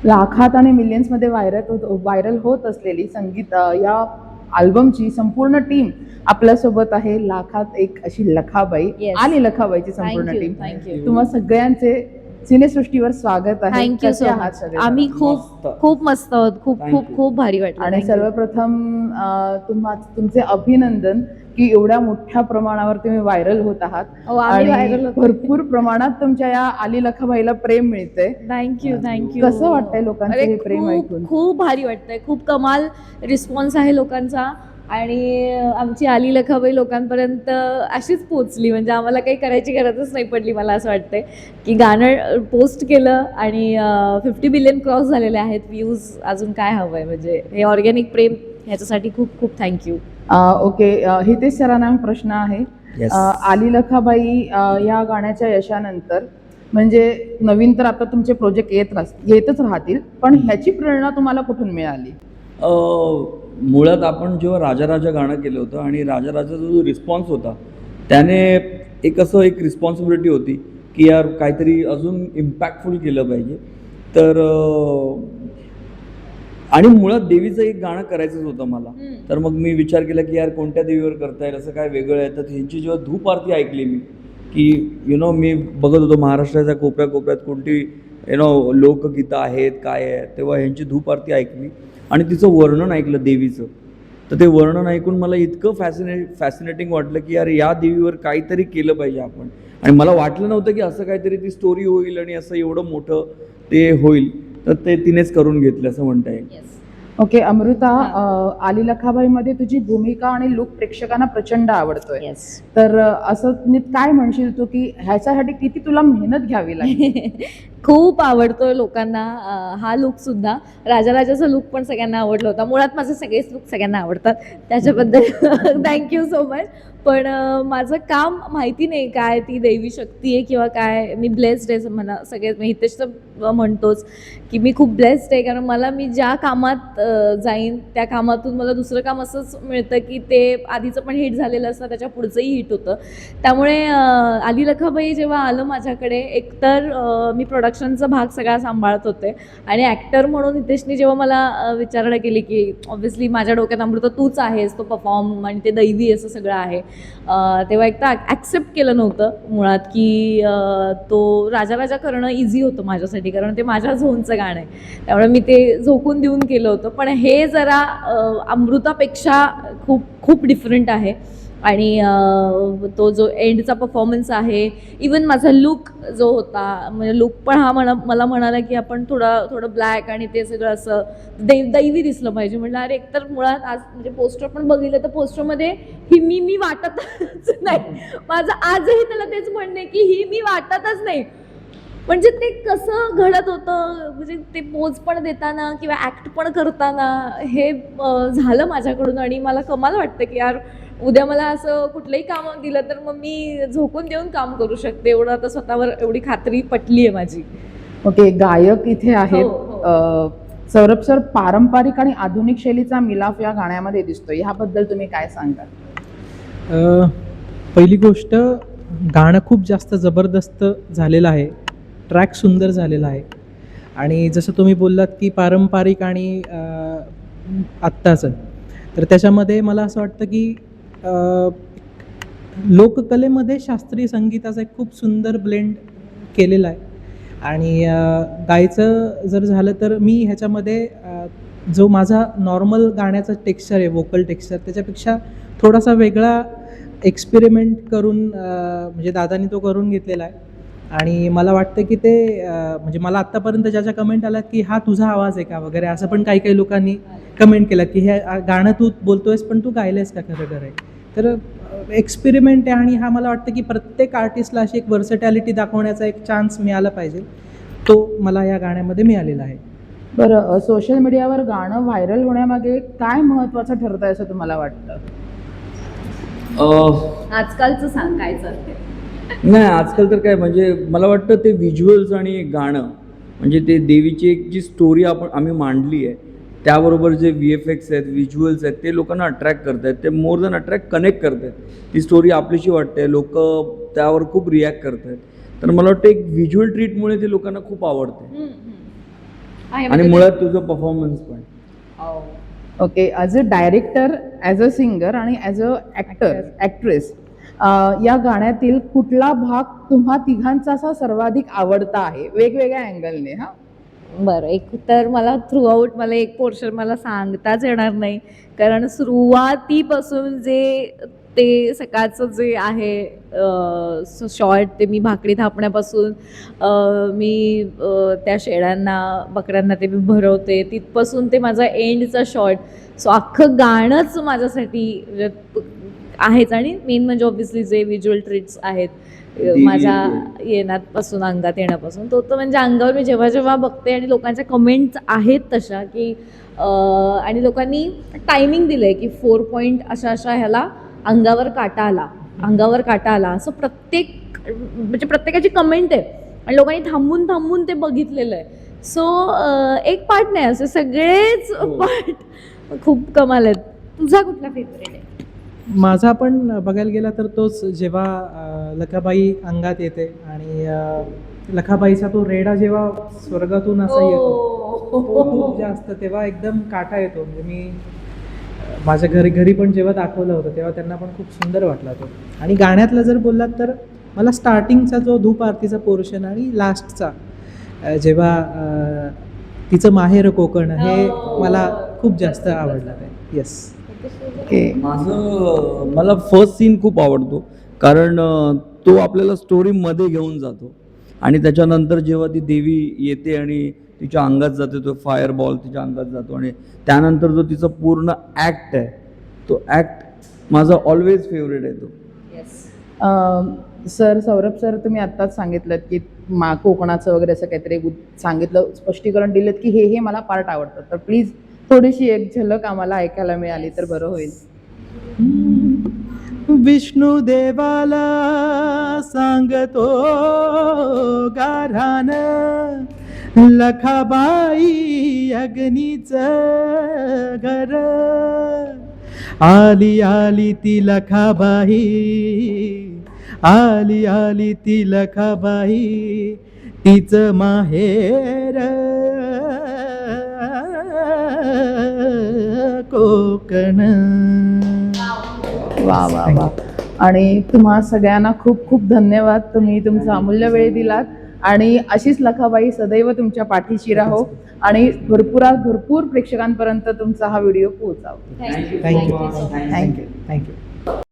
लाखात आणि मिलियन्समध्ये व्हायरल होत असलेली संगीत या अल्बमची संपूर्ण टीम आपल्यासोबत आहे. लाखात एक अशी लखाबाई Yes. आणि लखाबाईची संपूर्ण Thank you, team. thank you. तुम्हा सगळ्यांचे सिनेसृष्टीवर स्वागत आहे. थँक्यू कसे सो आहात मच. सगळे? आम्ही खूप मस्त. खूप मस्त आहोत. खूप Thank खूप you. खूप भारी वाटलं. आणि Thank you. सर्वप्रथम तुमचे अभिनंदन की एवढ्या मोठ्या प्रमाणावर तुम्ही व्हायरल होत आहात हो, आम्ही viral आणि होतो. भरपूर प्रमाणात तुमच्या या आली लखाबाईला प्रेम मिळतंय. Thank you thank you. कसं वाटतंय लोकांचं हे प्रेम ऐकून? खूप भारी वाटतंय. खूप कमाल रिस्पॉन्स आहे लोकांचा आणि आमची आली लखाबाई लोकांपर्यंत अशीच पोचली. म्हणजे आम्हाला काही करायची गरजच नाही पडली. मला असं वाटतंय की गाणं पोस्ट केलं आणि 50 बिलियन क्रॉस झालेले आहेत व्ह्यूज. अजून काय हवं आहे? म्हणजे हे ऑर्गॅनिक प्रेम ह्याच्यासाठी खूप खूप थँक्यू. ओके, हितेश सरांना प्रश्न आहे. Yes. आली लखाबाई या गाण्याच्या यशानंतर म्हणजे नवीन तर आता तुमचे प्रोजेक्ट येतच राहतील, पण ह्याची प्रेरणा तुम्हाला कुठून मिळाली? मुळात आपण जेव्हा राजा राजा गाणं केलं होतं आणि राजा राजाचा जो रिस्पॉन्स होता त्याने एक रिस्पॉन्सिबिलिटी होती की यार काहीतरी अजून इम्पॅक्टफुल केलं पाहिजे. तर आणि मुळात देवीचं एक गाणं करायचंच होतं मला. तर मग मी विचार केला की यार कोणत्या देवीवर करता येईल, असं काय वेगळं आहे. तर ह्यांची जेव्हा धूप आरती ऐकली मी की मी बघत होतो महाराष्ट्राच्या कोपऱ्यात कोणती लोकगीतं आहेत काय आहे, तेव्हा ह्यांची धूप आरती ऐकली आणि तिचं वर्णन ऐकलं देवीचं. तर ते वर्णन ऐकून मला इतकं फॅसिनेटिंग वाटलं की यार या देवीवर काहीतरी केलं पाहिजे आपण. आणि मला वाटलं नव्हतं की असं काहीतरी ती स्टोरी होईल आणि असं एवढं मोठं ते होईल. तर ते तिनेच करून घेतलं असं म्हणता येईल. ओके, अमृता, आली लखाबाईमध्ये तुझी भूमिका आणि लुक प्रेक्षकांना प्रचंड आवडतोय. येस. तर असं काय म्हणशील तू की ह्याच्यासाठी किती तुला मेहनत घ्यावी लागली? खूप आवडतोय लोकांना हा लुक सुद्धा. राजाचा लुक पण सगळ्यांना आवडला होता. मुळात माझे सगळेच लुक सगळ्यांना आवडतात त्याच्याबद्दल थँक्यू सो मच. पण माझं काम माहिती नाही काय ती दैवी शक्ती आहे किंवा काय. मी ब्लेस्ड आहे म्हणा. सगळे हितेश तर म्हणतोच की मी खूप ब्लेस्ड आहे, कारण मी ज्या कामात जाईन त्या कामातून मला दुसरं काम असंच मिळतं की ते आधीचं पण हिट झालेलं असतं, त्याच्या पुढचंही हिट होतं. त्यामुळे आली लखाबाई जेव्हा आलं माझ्याकडे, एकतर मी प्रोडक्शनचा भाग सगळा सांभाळत होते आणि ॲक्टर म्हणून हितेशनी जेव्हा मला विचारणा केली की ऑब्व्हियसली माझ्या डोक्यात अमृता तूच आहेस, तो परफॉर्म आणि ते दैवी असं सगळं आहे, तेव्हा एकदा ॲक्सेप्ट केलं नव्हतं मुळात की तो राजा करणं इझी होतं माझ्यासाठी, कारण ते माझ्या झोनचं गाणं आहे. त्यामुळे मी ते झोकून देऊन केलं होतं. पण हे जरा अमृतापेक्षा खूप खूप डिफरंट आहे. आणि तो जो एंडचा परफॉर्मन्स आहे, इवन माझा लुक जो होता, म्हणजे लुक पण हा मला म्हणाला की आपण थोडं ब्लॅक आणि ते सगळं असं दैवी दिसलं पाहिजे. म्हटलं अरे एकतर मुळात आज म्हणजे पोस्टर पण बघितलं तर पोस्टरमध्ये ही मी वाटतच नाही. माझं आजही त्याला तेच म्हणणे की ही मी वाटतच नाही. म्हणजे ते कसं घडत होतं, म्हणजे ते पोज पण देताना किंवा ॲक्ट पण करताना हे झालं माझ्याकडून. आणि मला कमाल वाटतं की यार उद्या मला असं कुठलंही काम दिलं तर मग मी झोकून देऊन काम करू शकते. एवढं आता स्वतःवर एवढी खात्री पटली आहे माझी. ओके, गायक इथे आहेत. हो. सौरभ सर, पारंपरिक आणि आधुनिक शैलीचा मिलाफ या गाण्यामध्ये दिसतोय, ह्याबद्दल तुम्ही काय सांगाल? पहिली गोष्ट, गाणं खूप जास्त जबरदस्त झालेलं आहे. ट्रॅक सुंदर झालेला आहे. आणि जसं तुम्ही बोललात की पारंपरिक आणि आत्ताचं, तर त्याच्यामध्ये मला असं वाटतं की लोककलेमध्ये शास्त्रीय संगीताचा एक खूप सुंदर ब्लेंड केलेला आहे. आणि गायचं जर झालं तर मी ह्याच्यामध्ये जो माझा नॉर्मल गाण्याचा टेक्स्चर आहे, वोकल टेक्स्चर, त्याच्यापेक्षा थोडासा वेगळा एक्सपेरिमेंट करून म्हणजे दादानी तो करून घेतलेला आहे. आणि मला वाटतं की ते म्हणजे मला आत्तापर्यंत ज्या कमेंट आल्यात की हा तुझा आवाज आहे का वगैरे, असं पण काही लोकांनी कमेंट केलं की हे गाणं तू बोलतोयस पण तू गायलंयस का खरं आहे. तर एक्सपेरिमेंट आहे आणि हा मला वाटतं की प्रत्येक आर्टिस्टला अशी एक वर्सटॅलिटी दाखवण्याचा एक चान्स मिळाला पाहिजे, तो मला या गाण्यामध्ये मिळालेला आहे. बरं, सोशल मीडियावर गाणं व्हायरल होण्यामागे काय महत्त्वाचं ठरतं असं तुम्हाला वाटतं? आजकालचं सांग काय चालतंय? नाही, आजकाल तर काय म्हणजे मला वाटतं ते व्हिज्युअल्स आणि गाणं म्हणजे ते देवीची एक जी स्टोरी आम्ही मांडली आहे, त्याबरोबर जे VFX आहेत, व्हिज्युअल्स आहेत, ते लोकांना अट्रॅक्ट करत आहेत. ते मोर दॅन अट्रॅक्ट कनेक्ट करत आहेत. ती स्टोरी आपलीशी वाटते, लोक त्यावर खूप रिॲक्ट करत आहेत. तर मला वाटतं एक व्हिज्युअल ट्रीटमुळे ते लोकांना खूप आवडते. आहे आणि म्हणजे मुळात तुझं परफॉर्मन्स पण. Okay, as a director, as a singer आणि ॲज अ ॲक्ट्रेस, या गाण्यातील कुठला भाग तुम्हा तिघांचा असा सर्वाधिक आवडता आहे वेगवेगळ्या अँगलने? हा, बरं, एक तर मला थ्रूआउट मला एक पोर्शन मला सांगताच येणार नाही, कारण सुरुवातीपासून जे ते सकाळचं जे आहे शॉर्ट, ते मी भाकरी थापण्यापासून मी त्या शेळ्यांना बकऱ्यांना ते मी भरवते तिथपासून ते माझा एंडचा शॉर्ट, सो अख्खं गाणंच माझ्यासाठी म्हणजे आहेच. आणि मेन म्हणजे ऑब्व्हियसली जे व्हिज्युअल ट्रीट्स आहेत देवी माझ्या येते. येण्यापासून, अंगात येण्यापासून, तो तर म्हणजे अंगावर मी जेव्हा जेव्हा बघते आणि लोकांच्या कमेंट्स आहेत तशा की आणि लोकांनी टायमिंग दिलं आहे की 4 पॉईंट अशा अशा ह्याला अंगावर काटा आला असं प्रत्येक म्हणजे प्रत्येकाची कमेंट आहे आणि लोकांनी थांबून थांबून ते बघितलेलं आहे. सो एक पार्ट नाही, असे सगळेच पार्ट खूप कमाल आहेत. तुझा कुठला फेवरेट आहे? माझा पण बघायला गेला तर तोच, जेव्हा लखाबाई अंगात येते आणि लखाबाईचा तो रेडा जेव्हा स्वर्गातून असा येतो, तो खूप जास्त, तेव्हा एकदम काटा येतो. म्हणजे मी माझ्या घरी पण जेव्हा दाखवलं होतं तेव्हा त्यांना पण खूप सुंदर वाटला तो. आणि गाण्यातलं जर बोललात तर मला स्टार्टिंगचा जो धूप आरतीचा पोर्शन आणि लास्टचा जेव्हा तिचं माहेर कोकण, हे मला खूप जास्त आवडलं आहे. येस. ओके. मला फर्स्ट सीन खूप आवडतो, कारण तो आपल्याला स्टोरीमध्ये घेऊन जातो. आणि त्याच्यानंतर जेव्हा ती देवी येते आणि तिच्या अंगात जाते, तो फायर बॉल तिच्या अंगात जातो आणि त्यानंतर जो तिचा पूर्ण ॲक्ट आहे, तो ॲक्ट माझा ऑलवेज फेवरेट आहे तो. सर, सौरभ सर, तुम्ही आत्ताच सांगितलं की कोकणाचं वगैरे असं काहीतरी सांगितलं, स्पष्टीकरण दिलं की हे मला पार्ट आवडतं, तर प्लीज थोडीशी एक झलक आम्हाला ऐकायला मिळाली तर बरं होईल. विष्णू देवाला सांगतो गारान, लखाबाई अग्नीच घर, आली आली ती लखाबाई, आली आली ती लखाबाई, तिचं माहेर कोकण. वा वा वा. आणि तुम्हा सगळ्यांना खूप खूप धन्यवाद. तुम्ही तुमचा अमूल्य वेळ दिलात आणि अशीच लखाबाई सदैव तुमच्या पाठीशी राहो आणि भरपूर प्रेक्षकांपर्यंत तुमचा हा व्हिडिओ पोहोचावा. थँक्यू. थँक्यू. थँक्यू.